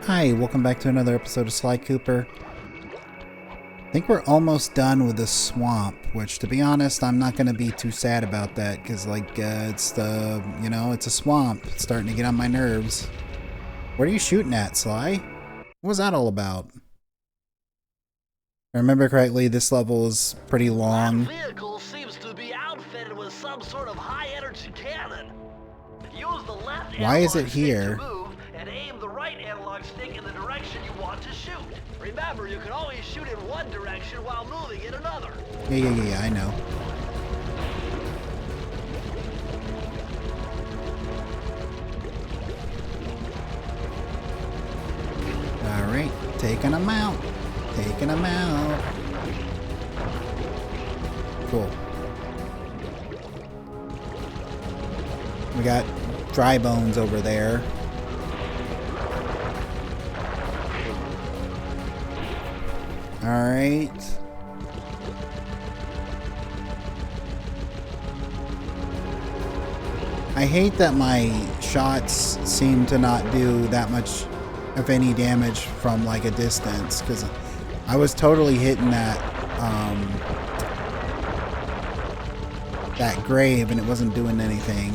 Hi, welcome back to another episode of Sly Cooper. I think we're almost done with the swamp, which, to be honest, I'm not going to be too sad about that, because, it's it's a swamp. It's starting to get on my nerves. What are you shooting at, Sly? What was that all about? If I remember correctly, this level is pretty long. That vehicle seems to be outfitted with some sort of high-energy cannon. Use the left Why is it analog stick here? to move and aim the right analog stick in the direction you want to shoot. Remember, you can always shoot in one direction while moving in another. Yeah, I know. Alright, taking them out. Taking them out. Cool. We got dry bones over there. Alright. I hate that my shots seem to not do that much of any damage from like a distance, because I was totally hitting that grave and it wasn't doing anything.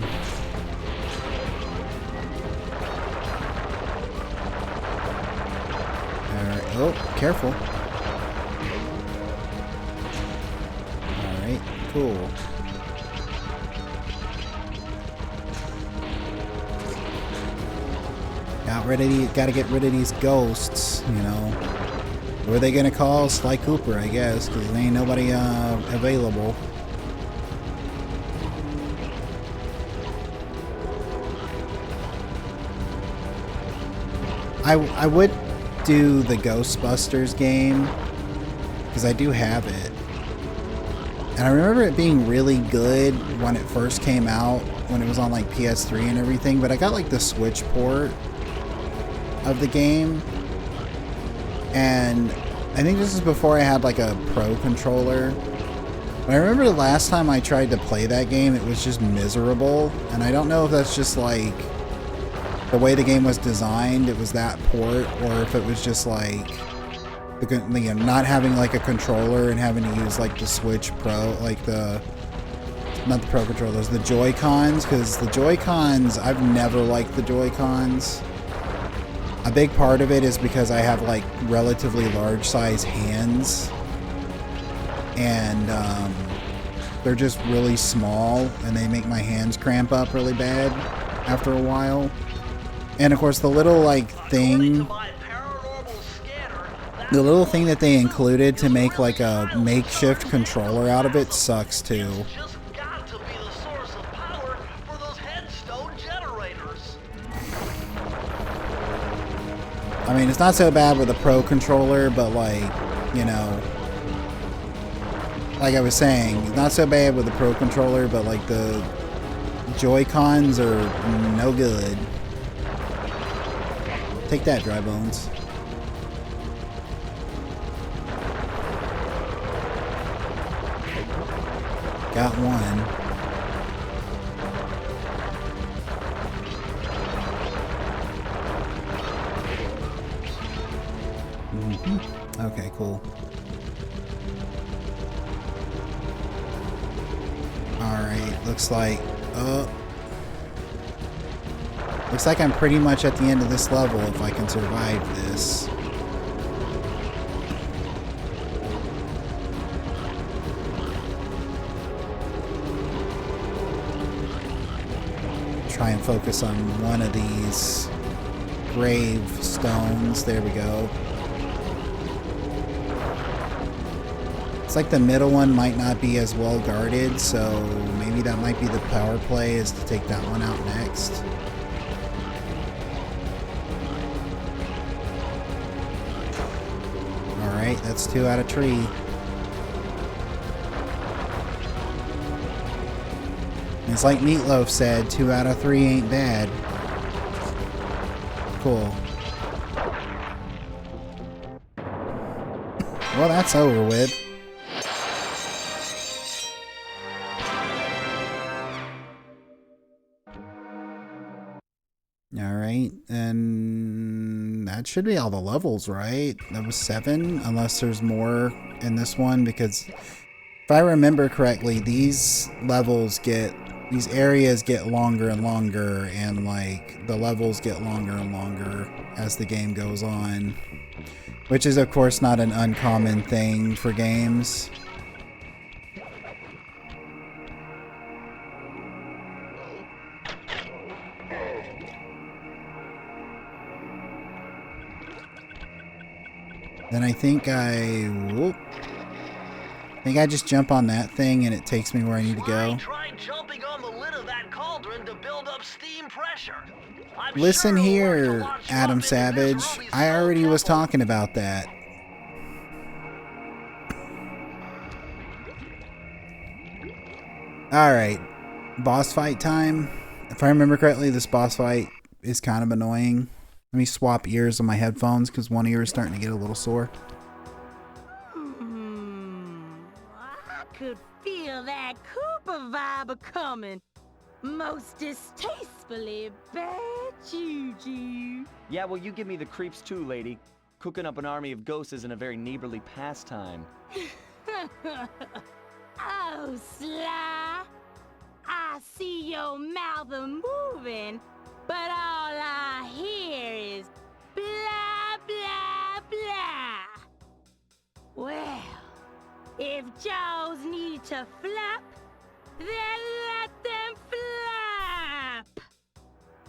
Alright, oh, careful. Alright, cool. Gotta get rid of these ghosts, you know. What are they gonna call? Sly Cooper, I guess, because there ain't nobody available. I would do the Ghostbusters game, because I do have it. And I remember it being really good when it first came out, when it was on like PS3 and everything, but I got like the Switch port of the game, and I think this is before I had like a Pro controller. But I remember the last time I tried to play that game, it was just miserable, and I don't know if that's just like the way the game was designed, it was that port, or if it was just like not having like a controller and having to use like the Switch Pro, like not the Pro controllers, the Joy-Cons, because the Joy-Cons, I've never liked the Joy-Cons. A big part of it is because I have like relatively large size hands, and they're just really small, and they make my hands cramp up really bad after a while. And of course the little like thing, the little thing that they included to make like a makeshift controller out of it sucks too. I mean, it's not so bad with a Pro controller, but like, you know, like I was saying, not so bad with the Pro controller, but like the Joy-Cons are no good. Take that, Dry Bones. Got one. Okay, cool. Alright, looks like I'm pretty much at the end of this level if I can survive this. Try and focus on one of these grave stones. There we go. It's like the middle one might not be as well guarded, so maybe that might be the power play, is to take that one out next. Alright, that's 2 out of 3. And it's like Meatloaf said, 2 out of 3 ain't bad. Cool. Well, that's over with. Alright, and that should be all the levels, right? That was 7, unless there's more in this one, because if I remember correctly, these areas get longer and longer, and like the levels get longer and longer as the game goes on, which is of course not an uncommon thing for games. Then I think I just jump on that thing and it takes me where I need to go. Try jumping on the lid of that cauldron to build up steam pressure. Listen here, Adam Savage. I already was talking about that. Alright. Boss fight time. If I remember correctly, this boss fight is kind of annoying. Let me swap ears on my headphones because one ear is starting to get a little sore. I could feel that Cooper vibe a-coming. Most distastefully bad juju. Yeah, well, you give me the creeps too, lady. Cooking up an army of ghosts isn't a very neighborly pastime. Oh, Sly. I see your mouth a-moving, but all I hear is blah, blah, blah. Well, if jaws need to flap, then let them flap.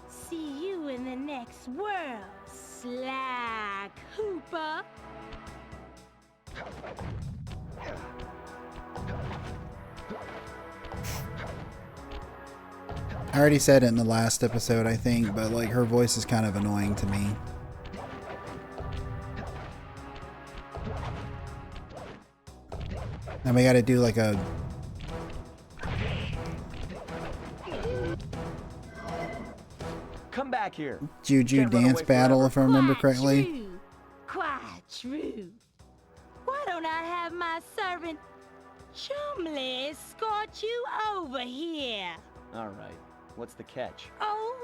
See you in the next world, Sly Cooper. I already said it in the last episode, I think, but like her voice is kind of annoying to me. And we gotta do like a... Come back here. Juju dance battle, if I remember correctly. Quite true. Why don't I have my servant Chumley escort you over here? All right. What's the catch? Oh,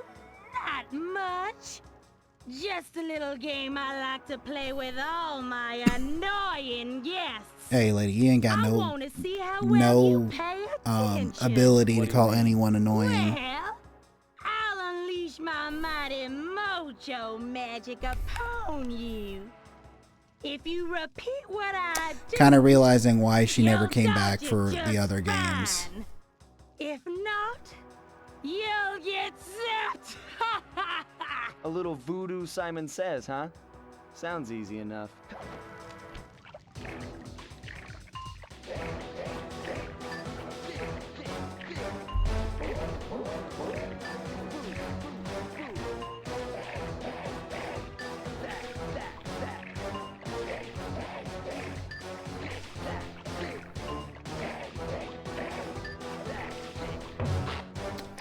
not much. Just a little game I like to play with all my annoying guests. Hey, lady, you ain't got no ability to call anyone annoying. Well, I'll unleash my mighty mojo magic upon you. If you repeat what I do, kind of realizing why she never came back for the other games. If not, you'll get zapped. A little voodoo, Simon Says, huh? Sounds easy enough.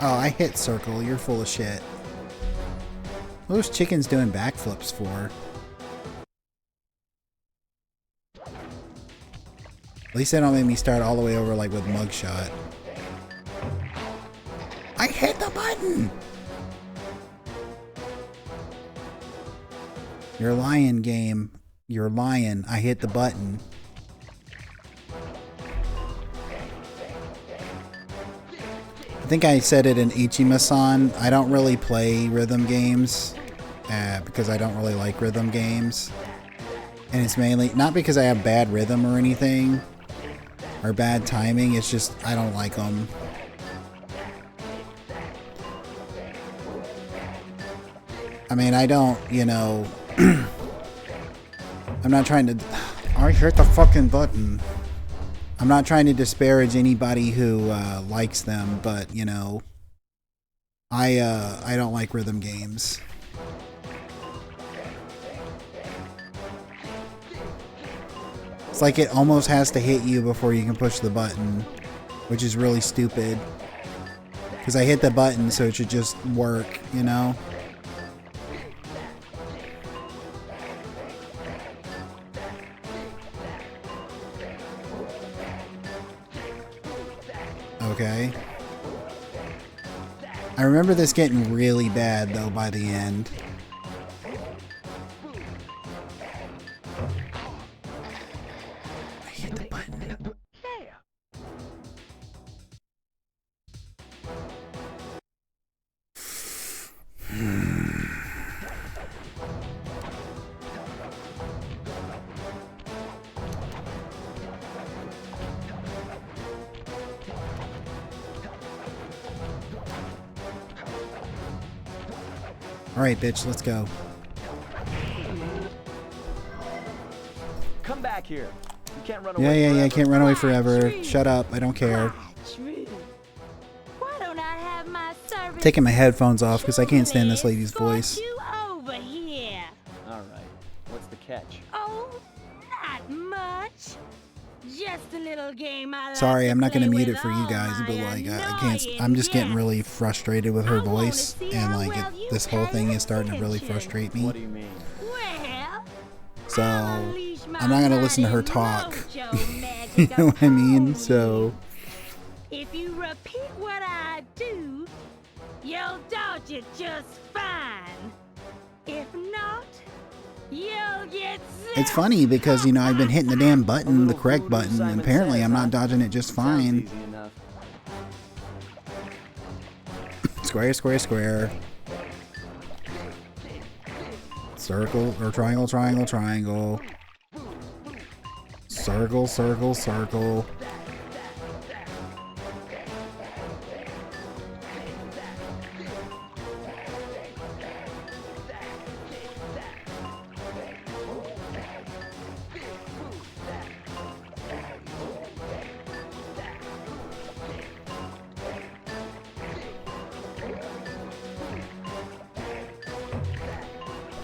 Oh, I hit circle. You're full of shit. What are those chickens doing backflips for? At least they don't make me start all the way over like with mugshot. I hit the button! You're lying, game. You're lying. I hit the button. I think I said it in Ichima-san. I don't really play rhythm games because I don't really like rhythm games. And it's mainly not because I have bad rhythm or anything or bad timing. It's just I don't like them. I mean, I don't, you know, I'm not trying to... I hit the fucking button. I'm not trying to disparage anybody who likes them, but, you know, I don't like rhythm games. It's like it almost has to hit you before you can push the button, which is really stupid. Because I hit the button, so it should just work, you know? Okay. I remember this getting really bad, though, by the end. Alright, bitch, let's go. Come back here. You can't run Yeah, away yeah, yeah, I forever. can't run away forever. Shut up, I don't care. True. Why don't I have my servant Taking my headphones off because I can't stand this lady's escort voice. you over here? All right. What's the catch? Oh, not much. Just a little game I like Sorry, to I'm not gonna play mute with it for you all guys, but my like I can't. annoying I'm just getting guests. really frustrated with her I wanna voice, see and how like well you this whole pay thing is starting to really attention. frustrate me. What do you mean? Well, So I'll unleash my I'm not gonna listen to her mighty talk. mojo magic You know what I mean? upon So you. If you repeat what I do, you'll dodge it just fine. If not, you'll get zapped. it's funny because you know I've been hitting the damn button, the little correct voodoo button, Simon and apparently says, I'm huh? not dodging it just Sounds fine. easy enough. Square, square, square. Circle or triangle, triangle, triangle. Circle, circle, circle.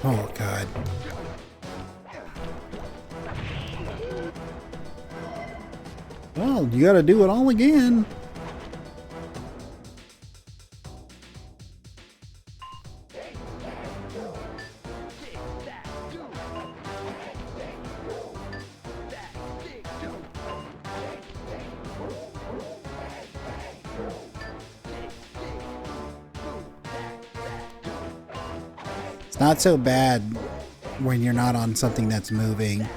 Oh, God. Well, you gotta do it all again. It's not so bad when you're not on something that's moving.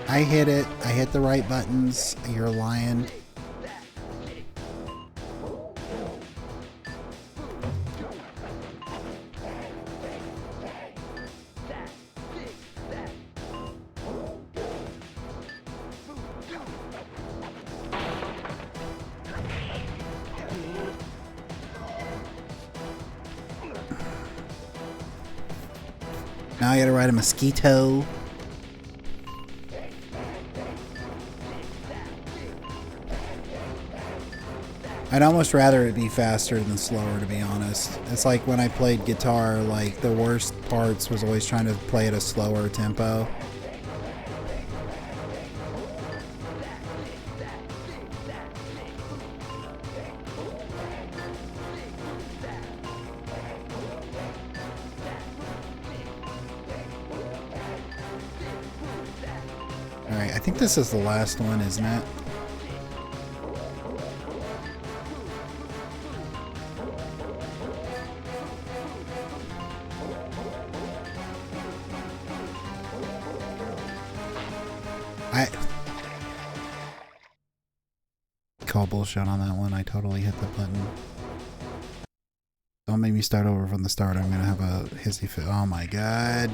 I hit it. I hit the right buttons. You're lying. Now I gotta ride a mosquito. I'd almost rather it be faster than slower, to be honest. It's like when I played guitar, like the worst parts was always trying to play at a slower tempo. Alright, I think this is the last one, isn't it? Call bullshit on that one. I totally hit the button. Don't make me start over from the start. I'm gonna have a hissy fit. Oh my god.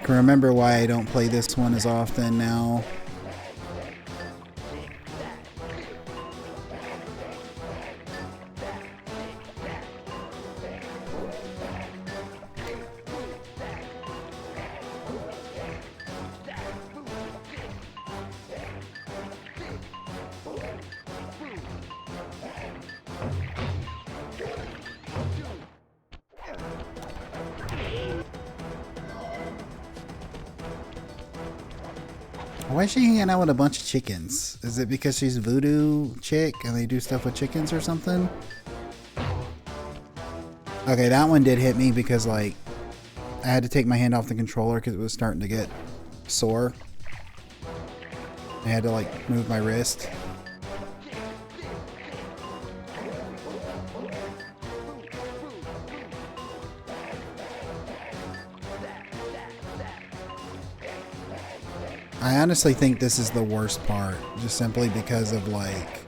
Can remember why I don't play this one as often now. Why is she hanging out with a bunch of chickens? Is it because she's voodoo chick and they do stuff with chickens or something? Okay, that one did hit me because like I had to take my hand off the controller because it was starting to get sore. I had to like move my wrist. I honestly think this is the worst part, just simply because of like,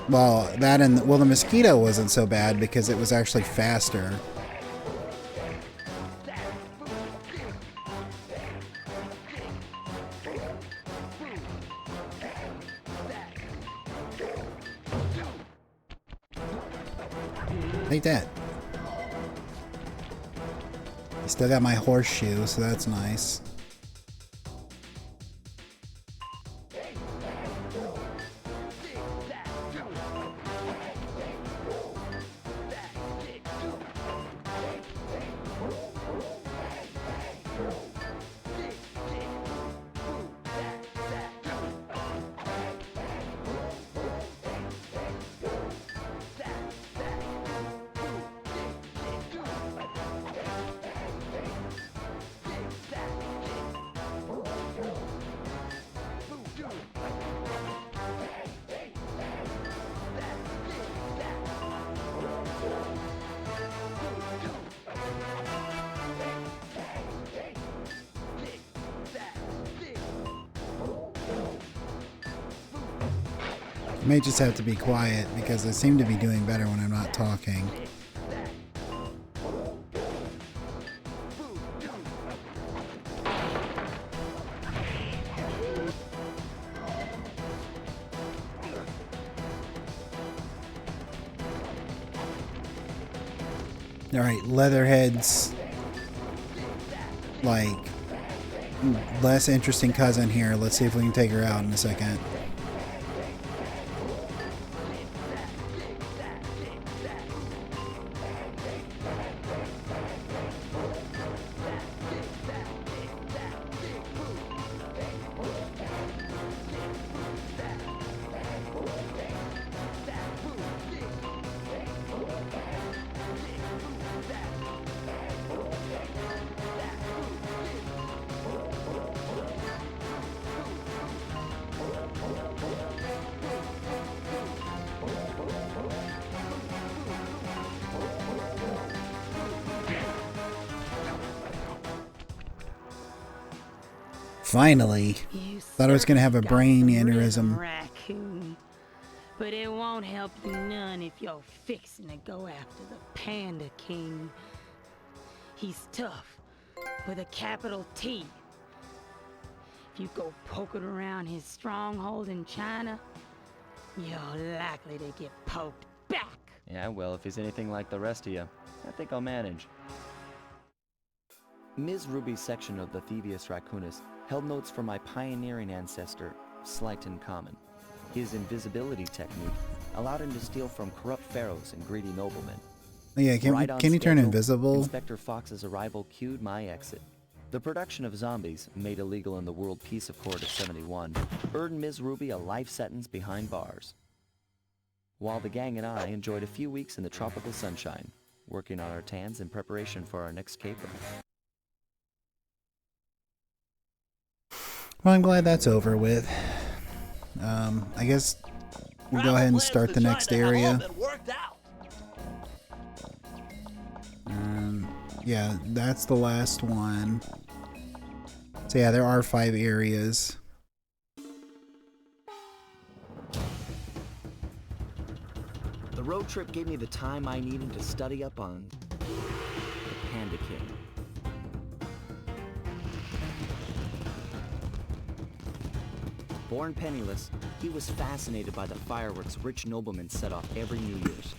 well, that and well, the mosquito wasn't so bad because it was actually faster. Take that. I still got my horseshoe, so that's nice. I may just have to be quiet because I seem to be doing better when I'm not talking. Alright, Leatherhead's like less interesting cousin here. Let's see if we can take her out in a second. Finally. Thought I was gonna have a brain aneurysm. Raccoon. But it won't help you none if you're fixing to go after the Panda King. He's tough, with a capital T. If you go poking around his stronghold in China, you're likely to get poked back. Yeah, well, if he's anything like the rest of you, I think I'll manage. Ms. Ruby's section of the Thievius Raccoonus held notes from my pioneering ancestor, Slighton Common. His invisibility technique allowed him to steal from corrupt pharaohs and greedy noblemen. Yeah, can you turn invisible? Inspector Fox's arrival cued my exit. The production of zombies, made illegal in the World Peace Accord of 71, earned Ms. Ruby a life sentence behind bars. While the gang and I enjoyed a few weeks in the tropical sunshine, working on our tans in preparation for our next caper. Well, I'm glad that's over with. I guess we'll go ahead and start the next area. Yeah, that's the last one. So yeah, there are 5 areas. The road trip gave me the time I needed to study up on the Panda King. Born penniless, he was fascinated by the fireworks rich noblemen set off every New Year's.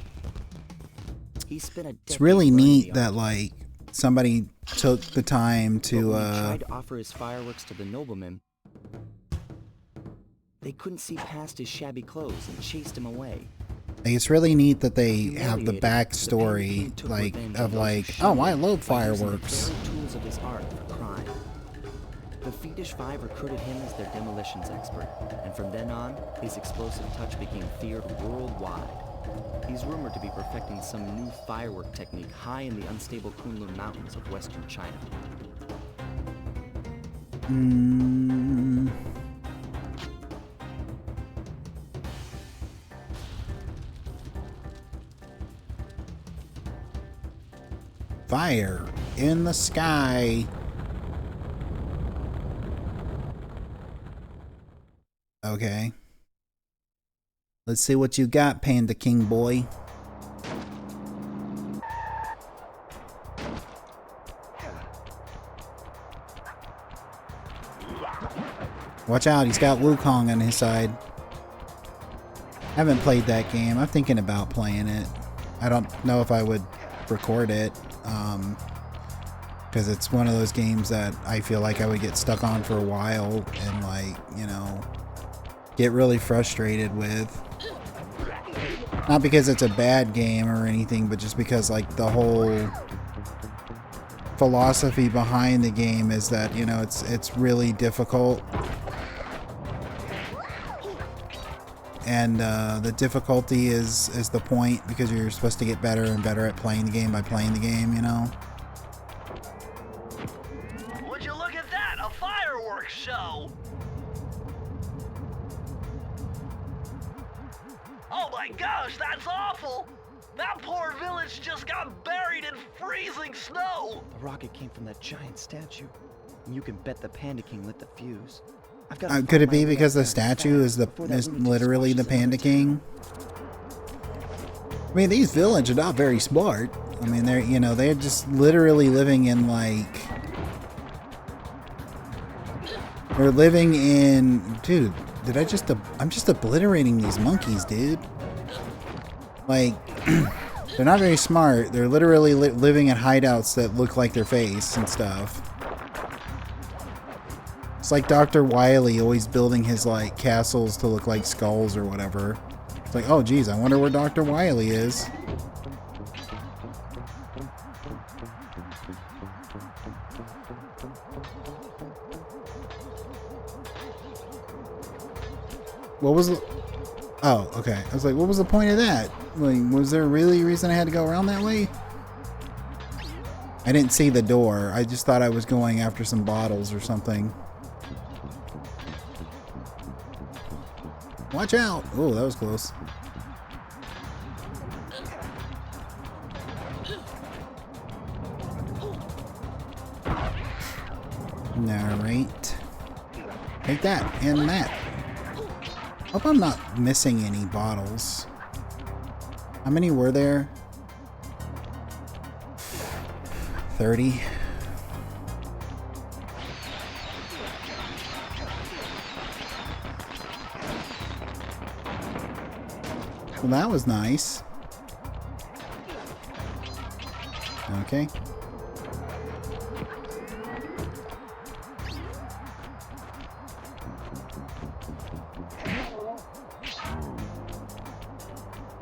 He spent a It's really neat that like somebody took the time to when he tried to offer his fireworks to the noblemen, they couldn't see past his shabby clothes and chased him away. like, it's really neat that they have the backstory like of like, oh, I love fireworks. Tools of his art for crime. The Fiendish Five recruited him as their demolitions expert, and from then on, his explosive touch became feared worldwide. He's rumored to be perfecting some new firework technique high in the unstable Kunlun Mountains of western China. Fire in the sky. Okay. Let's see what you got, Panda King boy. Watch out, he's got Wukong on his side. I haven't played that game. I'm thinking about playing it. I don't know if I would record it. Because it's one of those games that I feel like I would get stuck on for a while and, like, you know, get really frustrated with. Not because it's a bad game or anything, but just because, like, the whole philosophy behind the game is that, you know, it's really difficult. And the difficulty is the point, because you're supposed to get better and better at playing the game by playing the game, you know? Would you look at that? A fireworks show! Oh my gosh, that's awful! That poor village just got buried in freezing snow! The rocket came from that giant statue. And you can bet the Panda King lit the fuse. I've got Could it be because the statue is literally the Panda King? I mean, these villains are not very smart. I mean, they're just literally living in, like... They're living in... Dude, I'm just obliterating these monkeys, dude. Like, they're not very smart. They're literally living in hideouts that look like their face and stuff. It's like Dr. Wily always building his, like, castles to look like skulls or whatever. It's like, oh, geez, I wonder where Dr. Wily is. What was the... Oh, okay. I was like, what was the point of that? Like, was there really a reason I had to go around that way? I didn't see the door. I just thought I was going after some bottles or something. Watch out! Oh, that was close. Alright. Take that, and that. Hope I'm not missing any bottles. How many were there? 30. Well, that was nice. Okay.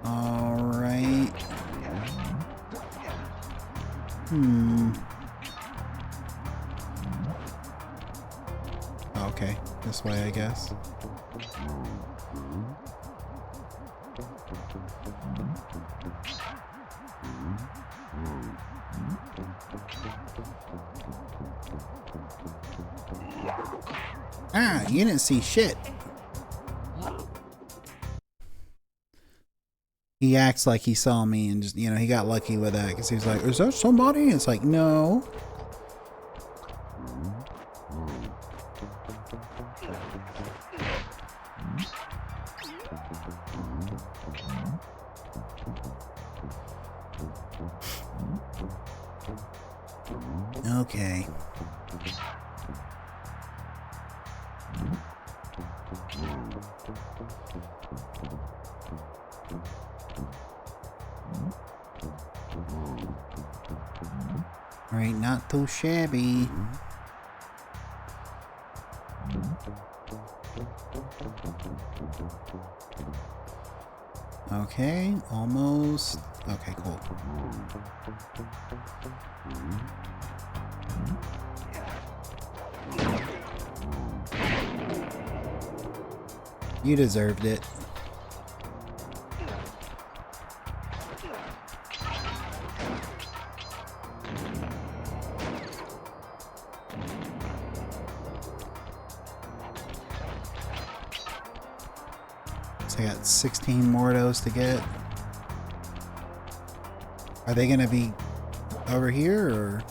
All right. Okay, this way, I guess. Ah, you didn't see shit. He acts like he saw me and just, you know, he got lucky with that because he was like, is that somebody? And it's like, no. Okay. Alright, not too shabby. Okay, almost. Okay, cool. You deserved it. So I got 16 more of those to get. Are they gonna be over here or?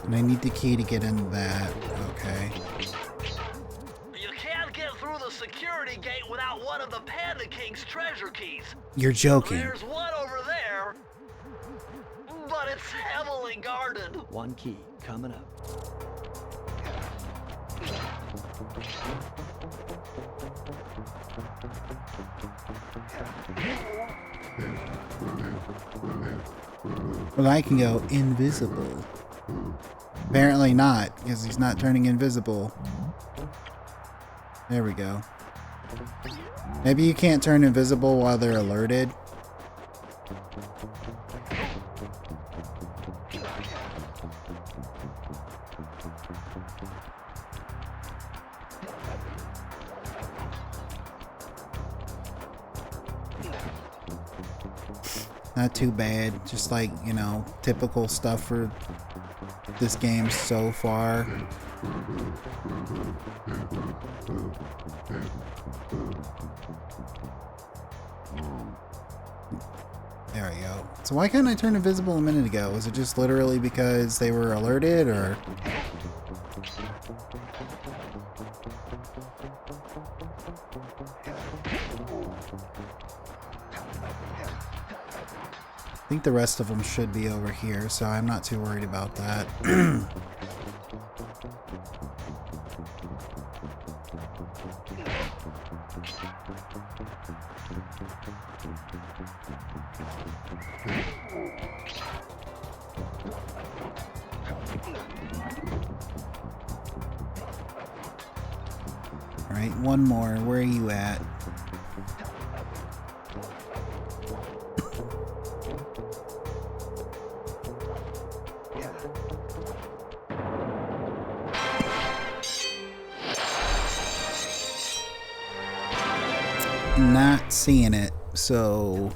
And I need the key to get into that. Okay. You can't get through the security gate without one of the Panda King's treasure keys. You're joking. There's one over there, but it's heavily guarded. One key coming up. Well, I can go invisible. Apparently not, because he's not turning invisible. There we go. Maybe you can't turn invisible while they're alerted. Not too bad. Just like, you know, typical stuff for this game so far. There we go. So why couldn't I turn invisible a minute ago? Was it just literally because they were alerted, or? I think the rest of them should be over here, so I'm not too worried about that. Alright, one more. Where are you at? Not seeing it, so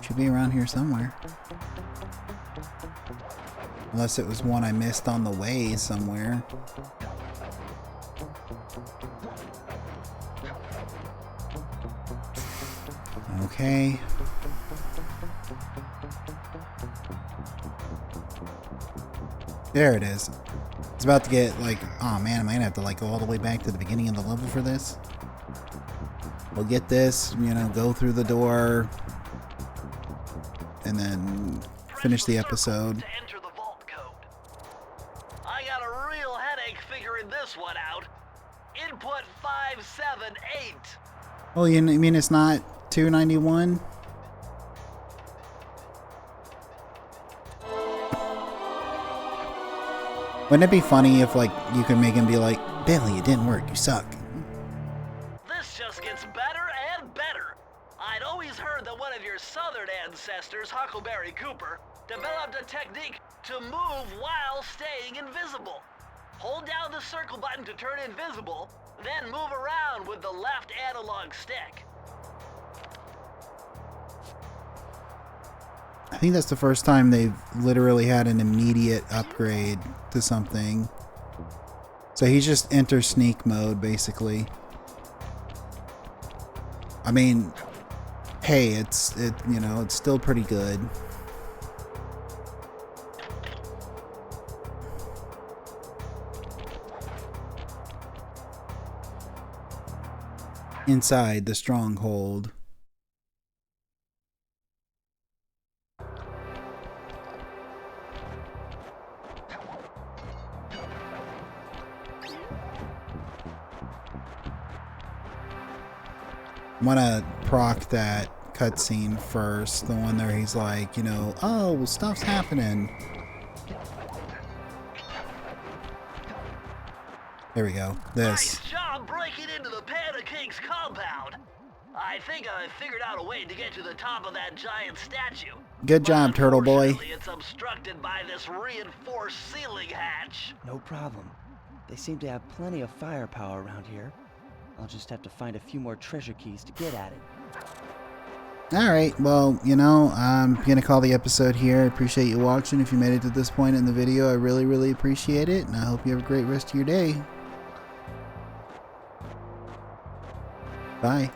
should be around here somewhere. Unless it was one I missed on the way somewhere. Okay. There it is. It's about to get like, oh man, am I gonna have to like go all the way back to the beginning of the level for this? We'll get this, you know, go through the door, and then finish the episode. To enter the vault code. I got a real headache figuring this one out. Input 578. Oh, you mean it's not 291? Wouldn't it be funny if, like, you could make him be like, Billy, it didn't work, you suck. This just gets better and better. I'd always heard that one of your southern ancestors, Huckleberry Cooper, developed a technique to move while staying invisible. Hold down the circle button to turn invisible, then move around with the left analog stick. I think that's the first time they've literally had an immediate upgrade to something. So he's just enter sneak mode, basically. I mean, hey, it's still pretty good. Inside the stronghold. I'm gonna proc that cutscene first, the one where he's like, you know, oh, stuff's happening. There we go. This. Nice job breaking into the Panda King's compound. I think I figured out a way to get to the top of that giant statue. Good job, Turtle Boy. Unfortunately, it's obstructed by this reinforced ceiling hatch. No problem. They seem to have plenty of firepower around here. I'll just have to find a few more treasure keys to get at it. Alright, well, you know, I'm going to call the episode here. I appreciate you watching. If you made it to this point in the video, I really, really appreciate it. And I hope you have a great rest of your day. Bye.